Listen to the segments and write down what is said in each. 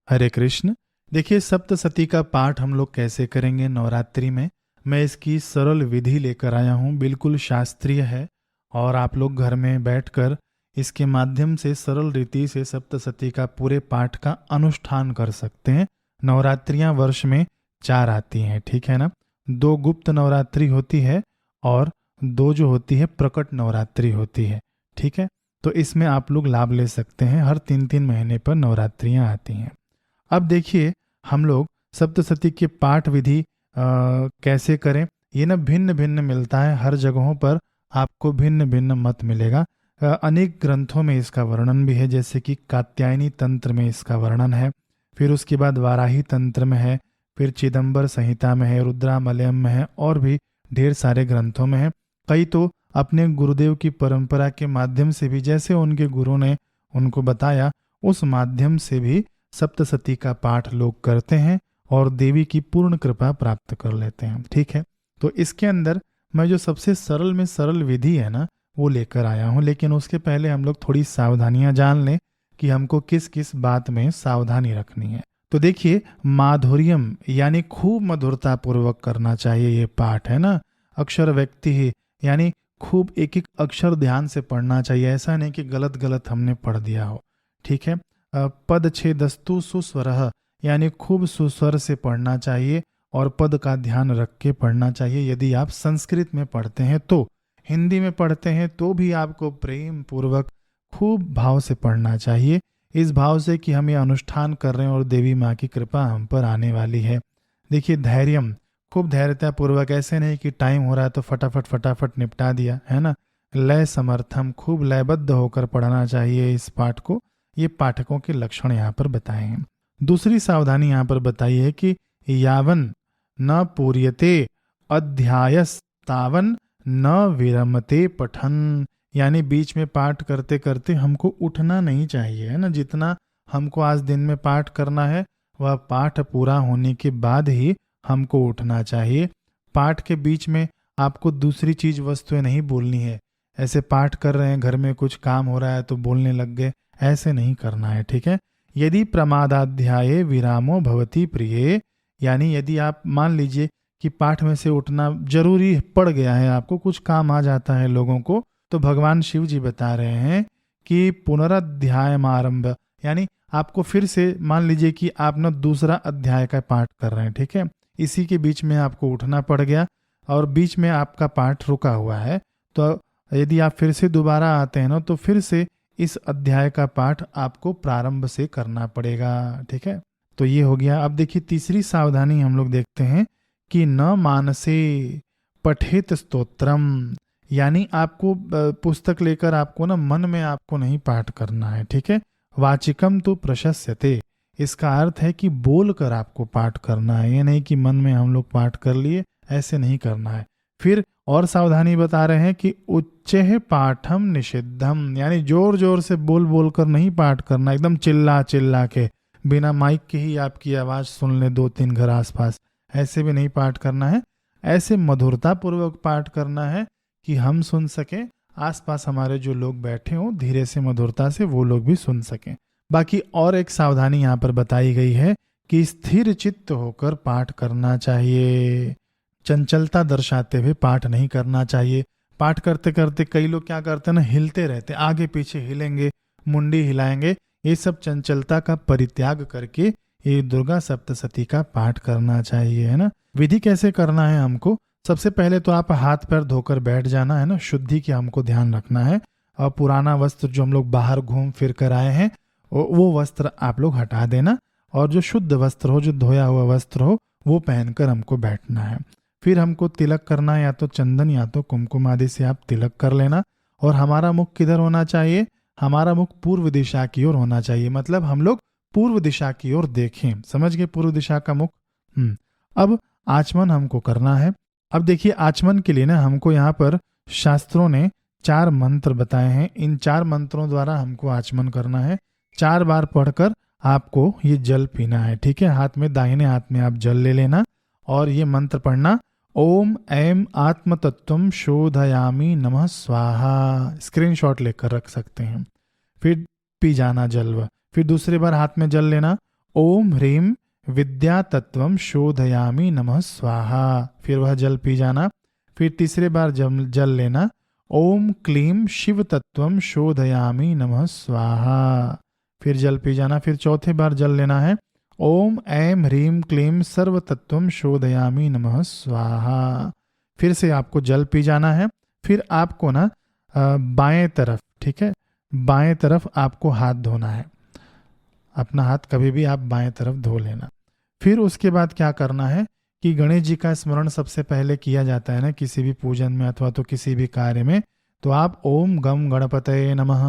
हरे कृष्ण। देखिए, सप्तसती का पाठ हम लोग कैसे करेंगे नवरात्रि में, मैं इसकी सरल विधि लेकर आया हूँ। बिल्कुल शास्त्रीय है और आप लोग घर में बैठकर इसके माध्यम से सरल रीति से सप्तसती का पूरे पाठ का अनुष्ठान कर सकते हैं। नवरात्रियां वर्ष में 4 आती हैं, ठीक है ना। 2 गुप्त नवरात्रि होती है और 2 जो होती है प्रकट नवरात्रि होती है, ठीक है। तो इसमें आप लोग लाभ ले सकते हैं। हर 3-3 महीने पर नवरात्रियां आती हैं। अब देखिए, हम लोग सप्तशती के पाठ विधि कैसे करें, ये ना भिन्न भिन्न मिलता है। हर जगहों पर आपको भिन्न भिन्न मत मिलेगा। अनेक ग्रंथों में इसका वर्णन भी है, जैसे कि कात्यायनी तंत्र में इसका वर्णन है, फिर उसके बाद वाराही तंत्र में है, फिर चिदंबर संहिता में है, रुद्रामलयम में है, और भी ढेर सारे ग्रंथों में है। कई तो अपने गुरुदेव की परंपरा के माध्यम से भी, जैसे उनके गुरु ने उनको बताया, उस माध्यम से भी सप्तशती का पाठ लोग करते हैं और देवी की पूर्ण कृपा प्राप्त कर लेते हैं, ठीक है। तो इसके अंदर मैं जो सबसे सरल में सरल विधि है ना, वो लेकर आया हूँ। लेकिन उसके पहले हम लोग थोड़ी सावधानियां जान लें कि हमको किस किस बात में सावधानी रखनी है। तो देखिए, माधुर्यम यानी खूब मधुरता पूर्वक करना चाहिए ये पाठ, है ना। अक्षर व्यक्ति ही यानी खूब एक एक अक्षर ध्यान से पढ़ना चाहिए। ऐसा नहीं कि गलत गलत हमने पढ़ दिया हो, ठीक है। पद छेदस्तु सुस्वरः यानी खूब सुस्वर से पढ़ना चाहिए और पद का ध्यान रख के पढ़ना चाहिए। यदि आप संस्कृत में पढ़ते हैं तो, हिंदी में पढ़ते हैं तो भी आपको प्रेम पूर्वक खूब भाव से पढ़ना चाहिए, इस भाव से कि हम ये अनुष्ठान कर रहे हैं और देवी माँ की कृपा हम पर आने वाली है। देखिए, धैर्यम, खूब धैर्यता पूर्वक, ऐसे नहीं कि टाइम हो रहा है तो फटाफट फटाफट निपटा दिया, है ना। लय समर्थम, खूब लयबद्ध होकर पढ़ना चाहिए इस पाठ को। ये पाठकों के लक्षण यहाँ पर बताए हैं। दूसरी सावधानी यहाँ पर बताई है कि यावन न पूर्यते अध्यायस्तावन न विरमते पठन, यानी बीच में पाठ करते करते हमको उठना नहीं चाहिए, है ना। जितना हमको आज दिन में पाठ करना है, वह पाठ पूरा होने के बाद ही हमको उठना चाहिए। पाठ के बीच में आपको दूसरी चीज वस्तुएं नहीं बोलनी है। ऐसे पाठ कर रहे हैं, घर में कुछ काम हो रहा है तो बोलने लग गए, ऐसे नहीं करना है, ठीक है। यदि प्रमादाध्याये विरामो भवति प्रिये, यानी यदि आप मान लीजिए कि पाठ में से उठना जरूरी पड़ गया है, आपको कुछ काम आ जाता है लोगों को, तो भगवान शिव जी बता रहे हैं कि पुनराध्यायमारंभ, यानी आपको फिर से, मान लीजिए कि आप ना दूसरा अध्याय का पाठ कर रहे हैं, ठीक है। इसी के बीच में आपको उठना पड़ गया और बीच में आपका पाठ रुका हुआ है, तो यदि आप फिर से दोबारा आते हैं ना, तो फिर से इस अध्याय का पाठ आपको प्रारंभ से करना पड़ेगा, ठीक है। तो ये हो गया। अब देखिए, तीसरी सावधानी हम लोग देखते हैं कि न मानसे पठेत स्तोत्रम, यानी आपको पुस्तक लेकर आपको ना मन में आपको नहीं पाठ करना है, ठीक है। वाचिकम तो प्रशस्यते, इसका अर्थ है कि बोल कर आपको पाठ करना है, ये नहीं कि मन में हम लोग पाठ कर लिए, ऐसे नहीं करना है। फिर और सावधानी बता रहे हैं कि उच्चैः पाठम निषिद्धम, यानी जोर जोर से बोल बोल कर नहीं पाठ करना, एकदम चिल्ला चिल्ला के, बिना माइक के ही आपकी आवाज सुन ले 2-3 घर आसपास, ऐसे भी नहीं पाठ करना है। ऐसे मधुरता पूर्वक पाठ करना है कि हम सुन सकें, आसपास हमारे जो लोग बैठे हों धीरे से मधुरता से वो लोग भी सुन सकें। बाकी और एक सावधानी यहाँ पर बताई गई है कि स्थिर चित्त होकर पाठ करना चाहिए। चंचलता दर्शाते हुए पाठ नहीं करना चाहिए। पाठ करते करते कई लोग क्या करते हैं ना, हिलते रहते, आगे पीछे हिलेंगे, मुंडी हिलाएंगे। ये सब चंचलता का परित्याग करके ये दुर्गा सप्तशती का पाठ करना चाहिए, है ना। विधि कैसे करना है हमको, सबसे पहले तो आप हाथ पैर धोकर बैठ जाना है ना, शुद्धि की हमको ध्यान रखना है। और पुराना वस्त्र जो हम लोग बाहर घूम फिर कर आए हैं, वो वस्त्र आप लोग हटा देना, और जो शुद्ध वस्त्र हो, जो धोया हुआ वस्त्र हो, वो पहनकर हमको बैठना है। फिर हमको तिलक करना है, या तो चंदन या तो कुमकुम आदि से आप तिलक कर लेना। और हमारा मुख किधर होना चाहिए, हमारा मुख पूर्व दिशा की ओर होना चाहिए, मतलब हम लोग पूर्व दिशा की ओर देखें, समझ गए, पूर्व दिशा का मुख। अब आचमन हमको करना है। अब देखिए, आचमन के लिए ना हमको यहाँ पर शास्त्रों ने 4 मंत्र बताए हैं। इन 4 मंत्रों द्वारा हमको आचमन करना है। 4 बार पढ़कर आपको ये जल पीना है, ठीक है। हाथ में, दाहिने हाथ में आप जल ले लेना और ये मंत्र पढ़ना, ओम ऐम आत्म तत्वम शोधयामी नमः स्वाहा। स्क्रीनशॉट लेकर रख सकते हैं। फिर पी जाना जल। फिर दूसरी बार हाथ में जल लेना, ओम ह्रीम विद्या तत्वम शोधयामी नमः स्वाहा। फिर वह जल पी जाना। फिर तीसरे बार जल लेना। ओम क्लीम शिव तत्वम शोधयामी नमः स्वाहा। फिर जल पी जाना। फिर चौथे बार जल लेना है। ओम ऐम ह्रीम क्लीम सर्व तत्वम शोधयामी नमः स्वाहा। फिर से आपको जल पी जाना है। फिर आपको ना बाएं तरफ, ठीक है, बाएं तरफ आपको हाथ धोना है। अपना हाथ कभी भी आप बाएं तरफ धो लेना। फिर उसके बाद क्या करना है कि गणेश जी का स्मरण सबसे पहले किया जाता है ना किसी भी पूजन में अथवा तो किसी भी कार्य में। तो आप ओम गम गणपतये नमः,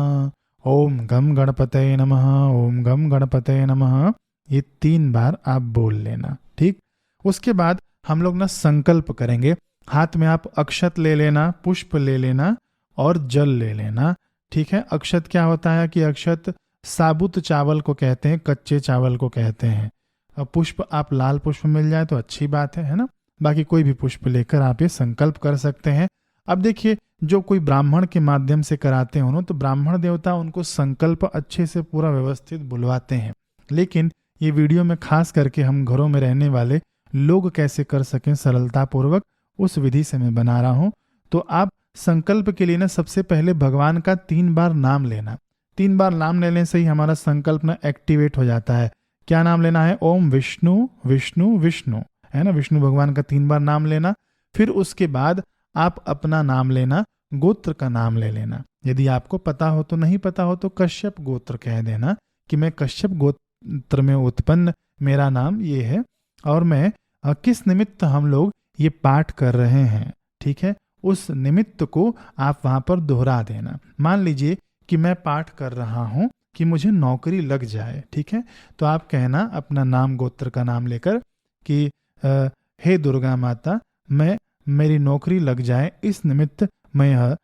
ओम गम गणपतये नमः, ओम गम गणपतये नमः, ये 3 बार आप बोल लेना। ठीक, उसके बाद हम लोग ना संकल्प करेंगे। हाथ में आप अक्षत ले लेना, पुष्प ले लेना और जल ले लेना। ठीक है, अक्षत क्या होता है कि अक्षत साबुत चावल को कहते हैं, कच्चे चावल को कहते हैं। अब पुष्प आप लाल पुष्प मिल जाए तो अच्छी बात है ना। बाकी कोई भी पुष्प लेकर आप ये संकल्प कर सकते हैं। अब देखिए, जो कोई ब्राह्मण के माध्यम से कराते हो ना, तो ब्राह्मण देवता उनको संकल्प अच्छे से पूरा व्यवस्थित बुलवाते हैं। लेकिन ये वीडियो में खास करके हम घरों में रहने वाले लोग कैसे कर सकें सरलता पूर्वक, उस विधि से मैं बना रहा हूं। तो आप संकल्प के लिए ना सबसे पहले भगवान का 3 बार नाम लेना। 3 बार नाम लेने से ही हमारा संकल्प ना एक्टिवेट हो जाता है। क्या नाम लेना है? ओम विष्णु विष्णु विष्णु, है ना, विष्णु भगवान का 3 बार नाम लेना। फिर उसके बाद आप अपना नाम लेना, गोत्र का नाम ले लेना। यदि आपको पता हो तो, नहीं पता हो तो कश्यप गोत्र कह देना कि मैं कश्यप गोत्र में उत्पन्न, मेरा नाम ये है और मैं किस निमित्त हम लोग ये पाठ कर रहे हैं। ठीक है, उस निमित्त को आप वहां पर दोहरा देना। मान लीजिए कि मैं पाठ कर रहा हूं कि मुझे नौकरी लग जाए। ठीक है, तो आप कहना अपना नाम गोत्र का नाम लेकर कि हे दुर्गा माता, मैं मेरी नौकरी लग जाए, इस निमित्त मैं यह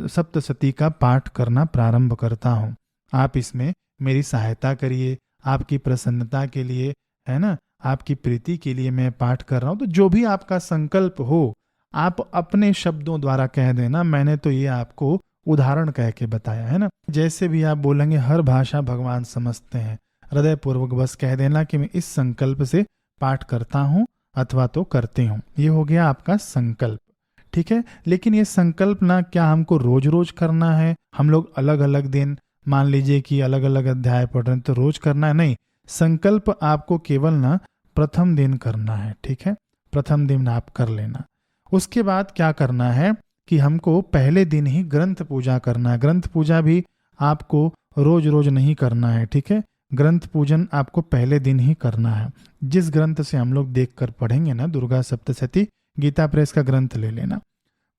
सप्तशती का पाठ करना प्रारंभ करता हूँ। आप इसमें मेरी सहायता करिए, आपकी प्रसन्नता के लिए, है ना, आपकी प्रीति के लिए मैं पाठ कर रहा हूँ। तो जो भी आपका संकल्प हो आप अपने शब्दों द्वारा कह देना। मैंने तो ये आपको उदाहरण कह के बताया है ना। जैसे भी आप बोलेंगे, हर भाषा भगवान समझते हैं। हृदय पूर्वक बस कह देना कि मैं इस संकल्प से पाठ करता हूँ अथवा तो करती हूँ। ये हो गया आपका संकल्प। ठीक है, लेकिन ये संकल्प ना क्या हमको रोज रोज करना है? हम लोग अलग अलग दिन, मान लीजिए कि अलग अलग अध्याय पढ़ रहे हैं तो रोज करना है? नहीं, संकल्प आपको केवल ना प्रथम दिन करना है। ठीक है, प्रथम दिन आप कर लेना। उसके बाद क्या करना है कि हमको पहले दिन ही ग्रंथ पूजा करना है। ग्रंथ पूजा भी आपको रोज रोज नहीं करना है। ठीक है, ग्रंथ पूजन आपको पहले दिन ही करना है। जिस ग्रंथ से हम लोग देखकर पढ़ेंगे ना, दुर्गा सप्तशती, गीता प्रेस का ग्रंथ ले लेना।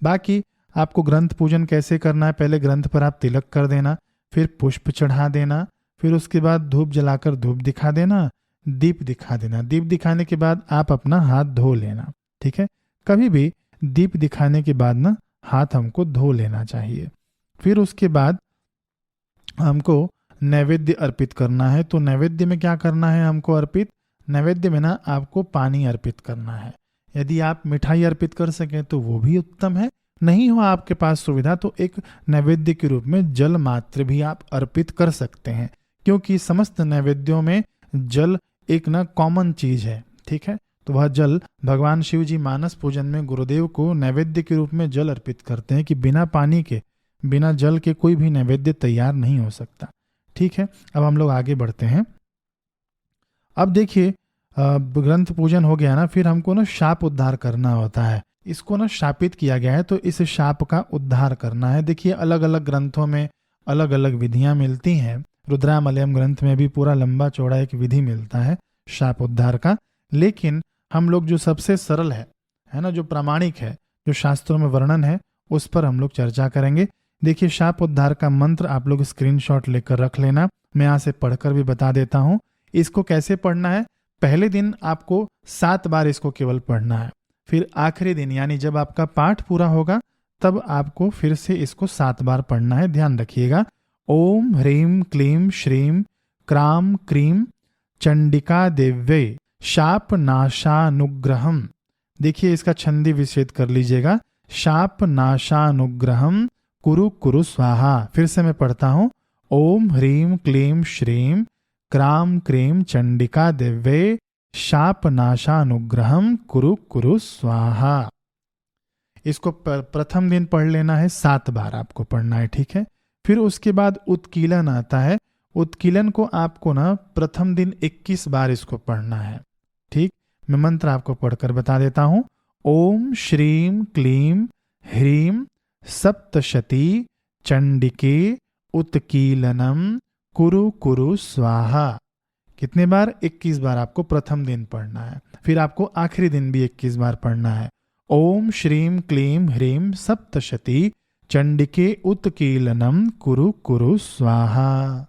बाकी आपको ग्रंथ पूजन कैसे करना है? पहले ग्रंथ पर आप तिलक कर देना, फिर पुष्प चढ़ा देना, फिर उसके बाद धूप जलाकर धूप दिखा देना, दीप दिखा देना। दीप दिखाने के बाद आप अपना हाथ धो लेना। ठीक है, कभी भी दीप दिखाने के बाद ना हाथ हमको धो लेना चाहिए। फिर उसके बाद हमको नैवेद्य अर्पित करना है। तो नैवेद्य में क्या करना है हमको अर्पित? नैवेद्य में ना आपको पानी अर्पित करना है। यदि आप मिठाई अर्पित कर सकें तो वो भी उत्तम है। नहीं हो आपके पास सुविधा तो एक नैवेद्य के रूप में जल मात्र भी आप अर्पित कर सकते हैं, क्योंकि समस्त नैवेद्यों में जल एक ना कॉमन चीज है। ठीक है, तो वह जल भगवान शिव जी मानस पूजन में गुरुदेव को नैवेद्य के रूप में जल अर्पित करते हैं कि बिना पानी के, बिना जल के कोई भी नैवेद्य तैयार नहीं हो सकता। ठीक है, अब हम लोग आगे बढ़ते हैं। अब देखिए, ग्रंथ पूजन हो गया ना, फिर हमको ना शाप उद्धार करना होता है। इसको ना शापित किया गया है तो इस शाप का उद्धार करना है। देखिए, अलग अलग ग्रंथों में अलग अलग विधियां मिलती हैं। रुद्रामलयम ग्रंथ में भी पूरा लंबा चौड़ा एक विधि मिलता है शाप उद्धार का। लेकिन हम लोग जो सबसे सरल है ना, जो प्रामाणिक है, जो शास्त्रों में वर्णन है, उस पर हम लोग चर्चा करेंगे। देखिए, शाप उद्धार का मंत्र आप लोग स्क्रीनशॉट लेकर रख लेना। मैं यहाँ से पढ़कर भी बता देता हूँ। इसको कैसे पढ़ना है? पहले दिन आपको 7 बार इसको केवल पढ़ना है। फिर आखिरी दिन यानी जब आपका पाठ पूरा होगा तब आपको फिर से इसको 7 बार पढ़ना है। ध्यान रखिएगा। ओम ह्रीम क्लीम श्रीम क्राम क्रीम चंडिका देव्ये शाप नाशानुग्रहम। देखिए, इसका छंदी विच्छेद कर लीजिएगा। शाप नाशानुग्रहम कुरु कुरु स्वाहा। फिर से मैं पढ़ता हूं। ओम ह्रीम क्लीम श्रीम क्राम क्रीम चंडिका दिव्ये शापनाशानुग्रहम कुरु कुरु स्वाहा। इसको प्रथम दिन पढ़ लेना है, 7 बार आपको पढ़ना है, ठीक है। फिर उसके बाद उत्कीलन आता है। उत्कीलन को आपको ना प्रथम दिन 21 बार इसको पढ़ना है, ठीक। मैं मंत्र आपको पढ़कर बता देता हूं। ओम श्रीम क्लीम ह्रीम सप्तशती चंडिके उत्कीलनम कुरु कुरु स्वाहा। कितने बार? 21 बार आपको प्रथम दिन पढ़ना है। फिर आपको आखिरी दिन भी 21 बार पढ़ना है। ओम श्रीम क्लीम ह्रीम सप्तशती चंडिके उत्कीलनम कुरु कुरु स्वाहा।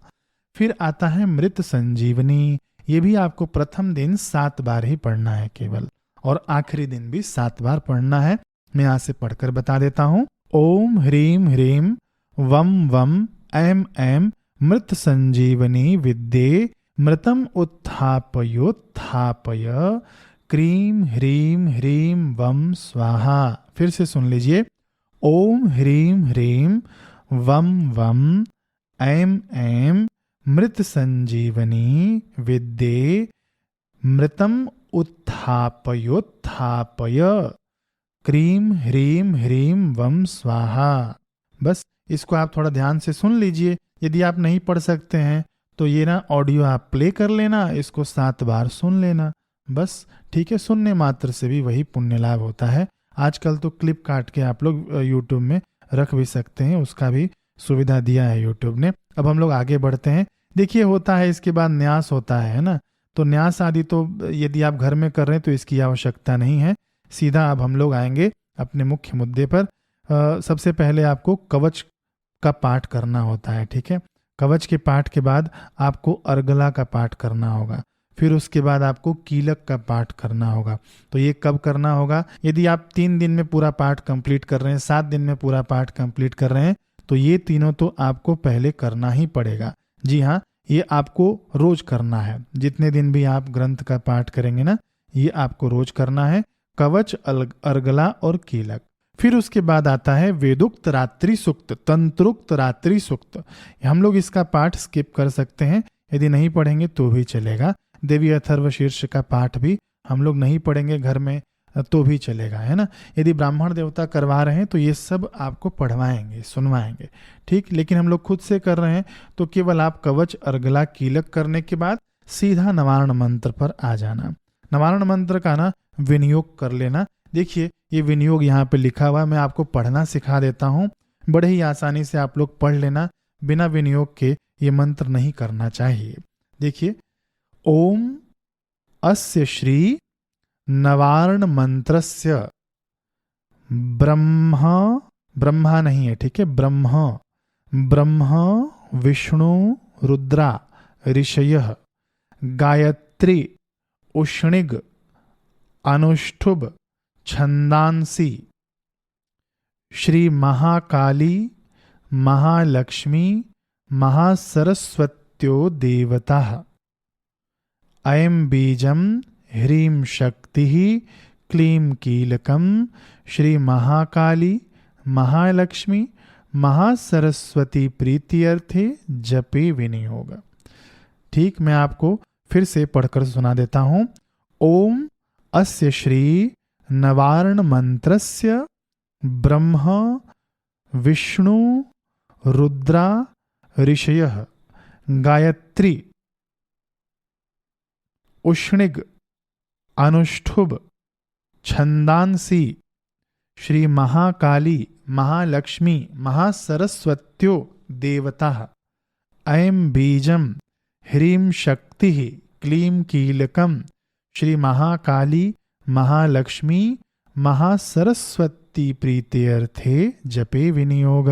फिर आता है मृत संजीवनी। ये भी आपको प्रथम दिन 7 बार ही पढ़ना है केवल, और आखिरी दिन भी 7 बार पढ़ना है। मैं यहाँ से पढ़कर बता देता हूँ। ओम ह्रीम ह्रीम वम वम ऐम ऐम मृत संजीवनी विद्ये मृतम उत्थापयोत्थापय क्रीम ह्रीम ह्रीम वम स्वाहा। फिर से सुन लीजिए। ओम ह्रीम ह्रीम वम वम ऐम ऐम मृत संजीवनी विद्ये मृतम उत्थापयोत्थापय क्रीम ह्रीम ह्रीम वम स्वाहा। बस इसको आप थोड़ा ध्यान से सुन लीजिए। यदि आप नहीं पढ़ सकते हैं तो ये ना ऑडियो आप प्ले कर लेना, इसको 7 बार सुन लेना, बस, ठीक है। सुनने मात्र से भी वही पुण्य लाभ होता है। आजकल तो क्लिप काट के आप लोग यूट्यूब में रख भी सकते हैं, उसका भी सुविधा दिया है यूट्यूब ने। अब हम लोग आगे बढ़ते हैं। देखिए, होता है इसके बाद न्यास होता है ना। तो न्यास आदि तो यदि आप घर में कर रहे हैं तो इसकी आवश्यकता नहीं है। सीधा अब हम लोग आएंगे अपने मुख्य मुद्दे पर। सबसे पहले आपको कवच का पाठ करना होता है, ठीक है। कवच के पाठ के बाद आपको अर्गला का पाठ करना होगा। फिर उसके बाद आपको कीलक का पाठ करना होगा। तो ये कब करना होगा? यदि आप 3 दिन में पूरा पाठ कंप्लीट कर रहे हैं, 7 दिन में पूरा पाठ कंप्लीट कर रहे हैं, तो ये तीनों तो आपको पहले करना ही पड़ेगा। जी हाँ, ये आपको रोज करना है। जितने दिन भी आप ग्रंथ का पाठ करेंगे ना, ये आपको रोज करना है। कवच, अर्गला और कीलक। फिर उसके बाद आता है वेदोक्त रात्रि सूक्त, तंत्रोक्त रात्रि सूक्त। हम लोग इसका पाठ स्किप कर सकते हैं, यदि नहीं पढ़ेंगे तो भी चलेगा। देवी अथर्व शीर्ष का पाठ भी हम लोग नहीं पढ़ेंगे घर में तो भी चलेगा, है ना। यदि ब्राह्मण देवता करवा रहे हैं तो ये सब आपको पढ़वाएंगे, सुनवाएंगे, ठीक। लेकिन हम लोग खुद से कर रहे हैं तो केवल आप कवच, अर्गला, कीलक करने के बाद सीधा नवारण मंत्र पर आ जाना। नवारण मंत्र का ना विनियोग कर लेना। देखिए, ये विनियोग यहाँ पे लिखा हुआ है, मैं आपको पढ़ना सिखा देता हूँ। बड़े ही आसानी से आप लोग पढ़ लेना। बिना विनियोग के ये मंत्र नहीं करना चाहिए। देखिए, ओम अस्य श्री नवारण मंत्रस्य ब्रह्मा नहीं है, ठीक है, ब्रह्म विष्णु रुद्रा ऋषयः गायत्री उष्णिग अनुष्ठुभ छंदांसी श्री महाकाली महालक्ष्मी महासरस्वत्यो देवता अयं बीजम ह्रीं शक्ति क्लीं कीलकम श्री महाकाली महालक्ष्मी महासरस्वती प्रीत्यर्थे जपे विनियोग। ठीक, मैं आपको फिर से पढ़कर सुना देता हूँ। ओम अस्य श्री नवारण मंत्रस्य ब्रह्म विष्णु रुद्रा ऋषयः गायत्री उष्णिग अनुष्ठुभ छंदांसी श्री महाकाली महालक्ष्मी महासरस्वत्यो देवता अयं बीजम ह्रीं शक्ति क्लीं कीलकम श्री महाकाली महालक्ष्मी महासरस्वती प्रीत्यर्थे जपे विनियोग।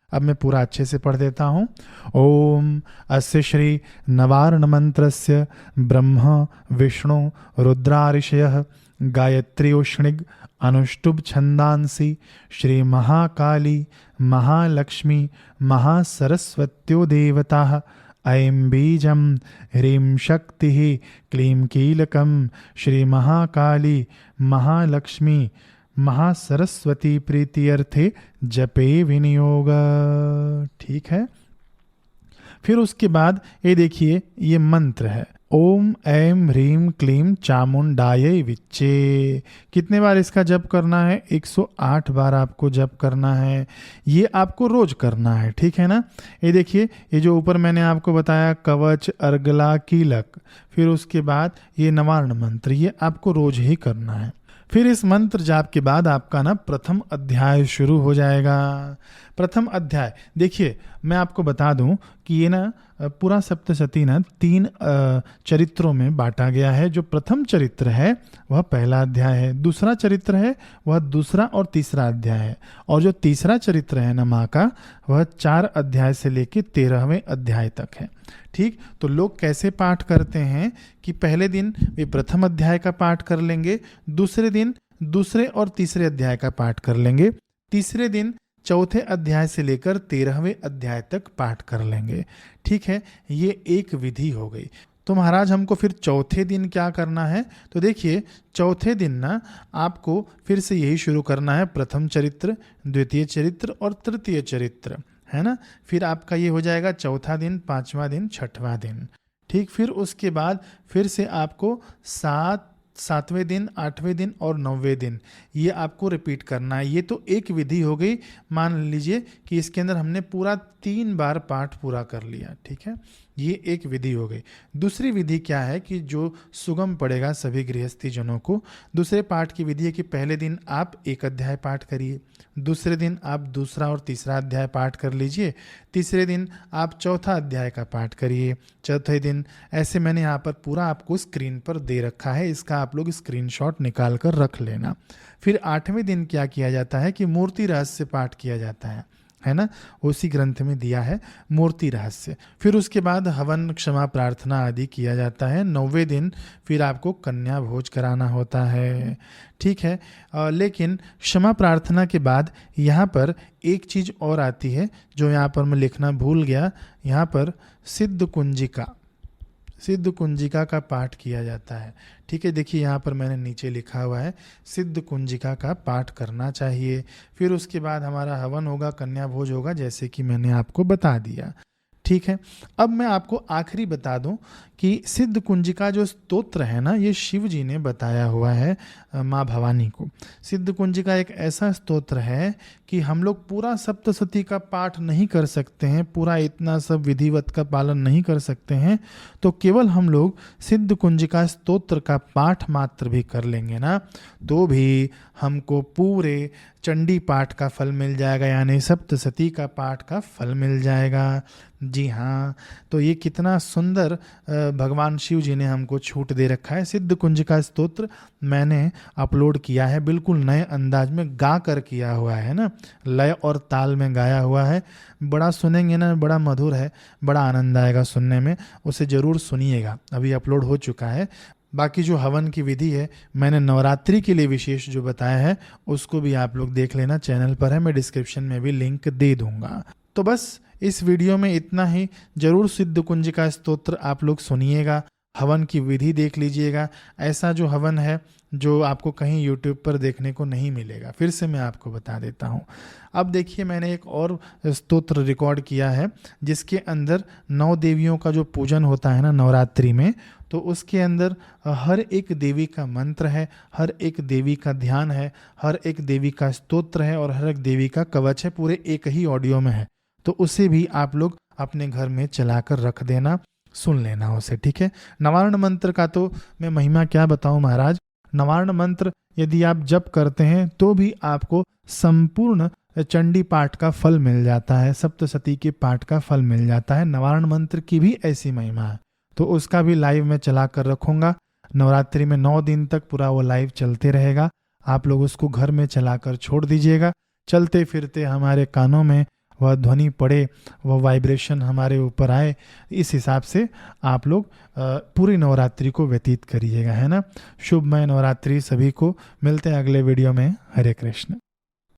अब मैं पूरा अच्छे से पढ़ देता हूँ। ओम अस्य श्री नवारण मंत्रस्य ब्रह्म विष्णु रुद्रा ऋषयः गायत्री उष्णिग अनुष्टुभ छंदांसी श्री महाकाली महालक्ष्मी महासरस्वत्यो देवता अयं बीजम ह्रीं शक्ति क्लीं कीलकम श्री महाकाली महालक्ष्मी महासरस्वती प्रीत्यर्थे जपे विनियोग। ठीक है। फिर उसके बाद ये देखिए ये मंत्र है, ओम ऐं ह्रीं क्लीं चामुंडायै विच्चे। कितने बार इसका जप करना है? 108 बार आपको जप करना है। ये आपको रोज करना है, ठीक है ना। ये देखिए ये जो ऊपर मैंने आपको बताया कवच, अर्गला, कीलक, फिर उसके बाद ये नवार्ण मंत्र, ये आपको रोज ही करना है। फिर इस मंत्र जाप के बाद आपका ना प्रथम अध्याय शुरू हो जाएगा। प्रथम अध्याय देखिए मैं आपको बता दूं कि ये ना पूरा सप्तशती ना 3 चरित्रों में बांटा गया है। जो प्रथम चरित्र है वह पहला अध्याय है, दूसरा चरित्र है वह दूसरा और तीसरा अध्याय है, और जो तीसरा चरित्र है ना माँ का वह 4 अध्याय से लेके 13वें अध्याय तक है। ठीक, तो लोग कैसे पाठ करते हैं कि पहले दिन वे प्रथम अध्याय का पाठ कर लेंगे, दूसरे दिन दूसरे और तीसरे अध्याय का पाठ कर लेंगे, तीसरे दिन चौथे अध्याय से लेकर 13वें अध्याय तक पाठ कर लेंगे। ठीक है, ये एक विधि हो गई। तो महाराज हमको फिर चौथे दिन क्या करना है? तो देखिए चौथे दिन ना आपको फिर से यही शुरू करना है, प्रथम चरित्र, द्वितीय चरित्र और तृतीय चरित्र, है ना। फिर आपका ये हो जाएगा चौथा दिन, पांचवा दिन, छठवां दिन। ठीक, फिर उसके बाद फिर से आपको 7वें दिन, 8वें दिन और 9वें दिन ये आपको रिपीट करना है। ये तो एक विधि हो गई। मान लीजिए कि इसके अंदर हमने पूरा 3 बार पाठ पूरा कर लिया, ठीक है, ये एक विधि हो गई। दूसरी विधि क्या है कि जो सुगम पड़ेगा सभी गृहस्थी जनों को, दूसरे पाठ की विधि है कि पहले दिन आप 1 अध्याय पाठ करिए, दूसरे दिन आप दूसरा और तीसरा अध्याय पाठ कर लीजिए, तीसरे दिन आप चौथा अध्याय का पाठ करिए, चौथे दिन ऐसे मैंने यहाँ पर पूरा आपको स्क्रीन पर दे रखा है, इसका आप लोग स्क्रीनशॉट निकाल कर रख लेना। फिर 8वें दिन क्या किया जाता है कि मूर्ति रहस्य पाठ किया जाता है ना, उसी ग्रंथ में दिया है मूर्ति रहस्य। फिर उसके बाद हवन, क्षमा प्रार्थना आदि किया जाता है। 9वें दिन फिर आपको कन्या भोज कराना होता है, ठीक है। लेकिन क्षमा प्रार्थना के बाद यहाँ पर एक चीज़ और आती है जो यहाँ पर मैं लिखना भूल गया। यहाँ पर सिद्ध कुंजिका का पाठ किया जाता है, ठीक है। देखिए यहाँ पर मैंने नीचे लिखा हुआ है सिद्ध कुंजिका का पाठ करना चाहिए। फिर उसके बाद हमारा हवन होगा, कन्या भोज होगा, जैसे कि मैंने आपको बता दिया, ठीक है। अब मैं आपको आखिरी बता दूं कि सिद्ध कुंजिका जो स्तोत्र है ना, ये शिव जी ने बताया हुआ है माँ भवानी को। सिद्ध कुंजिका एक ऐसा स्तोत्र है कि हम लोग पूरा सप्तशती का पाठ नहीं कर सकते हैं, पूरा इतना सब विधिवत का पालन नहीं कर सकते हैं, तो केवल हम लोग सिद्ध कुंजिका स्तोत्र का पाठ मात्र भी कर लेंगे ना, तो भी हमको पूरे चंडी पाठ का फल मिल जाएगा, यानी सप्तशती का पाठ का फल मिल जाएगा। जी हाँ, तो ये कितना सुंदर भगवान शिव जी ने हमको छूट दे रखा है। सिद्ध कुंजिका स्तोत्र मैंने अपलोड किया है, बिल्कुल नए अंदाज में गा कर किया हुआ है ना, लय और ताल में गाया हुआ है। बड़ा सुनेंगे ना, बड़ा मधुर है, बड़ा आनंद आएगा सुनने में, उसे ज़रूर सुनिएगा, अभी अपलोड हो चुका है। बाकी जो हवन की विधि है मैंने नवरात्रि के लिए विशेष जो बताया है उसको भी आप लोग देख लेना, चैनल पर है, मैं डिस्क्रिप्शन में भी लिंक दे दूंगा। तो बस इस वीडियो में इतना ही। जरूर सिद्ध कुंजिका स्तोत्र आप लोग सुनिएगा, हवन की विधि देख लीजिएगा। ऐसा जो हवन है जो आपको कहीं यूट्यूब पर देखने को नहीं मिलेगा, फिर से मैं आपको बता देता हूँ। अब देखिए मैंने एक और स्तोत्र रिकॉर्ड किया है जिसके अंदर 9 देवियों का जो पूजन होता है ना नवरात्रि में, तो उसके अंदर हर एक देवी का मंत्र है, हर एक देवी का ध्यान है, हर एक देवी का स्तोत्र है और हर एक देवी का कवच है, पूरे एक ही ऑडियो में है। तो उसे भी आप लोग अपने घर में चलाकर रख देना, सुन लेना उसे, ठीक है। नवार्ण मंत्र का तो मैं महिमा क्या बताऊं महाराज। नवार्ण मंत्र यदि आप जप करते हैं तो भी आपको संपूर्ण चंडी पाठ का फल मिल जाता है, सप्तशती के पाठ का फल मिल जाता है। नवार्ण मंत्र की भी ऐसी महिमा है, तो उसका भी लाइव में चला कर रखूंगा। नवरात्रि में 9 दिन तक पूरा वो लाइव चलते रहेगा, आप लोग उसको घर में चलाकर छोड़ दीजिएगा। चलते फिरते हमारे कानों में वह ध्वनि पड़े, वह वाइब्रेशन हमारे ऊपर आए, इस हिसाब से आप लोग पूरी नवरात्रि को व्यतीत करिएगा, है ना। शुभमय नवरात्रि सभी को। मिलते हैं अगले वीडियो में। हरे कृष्ण।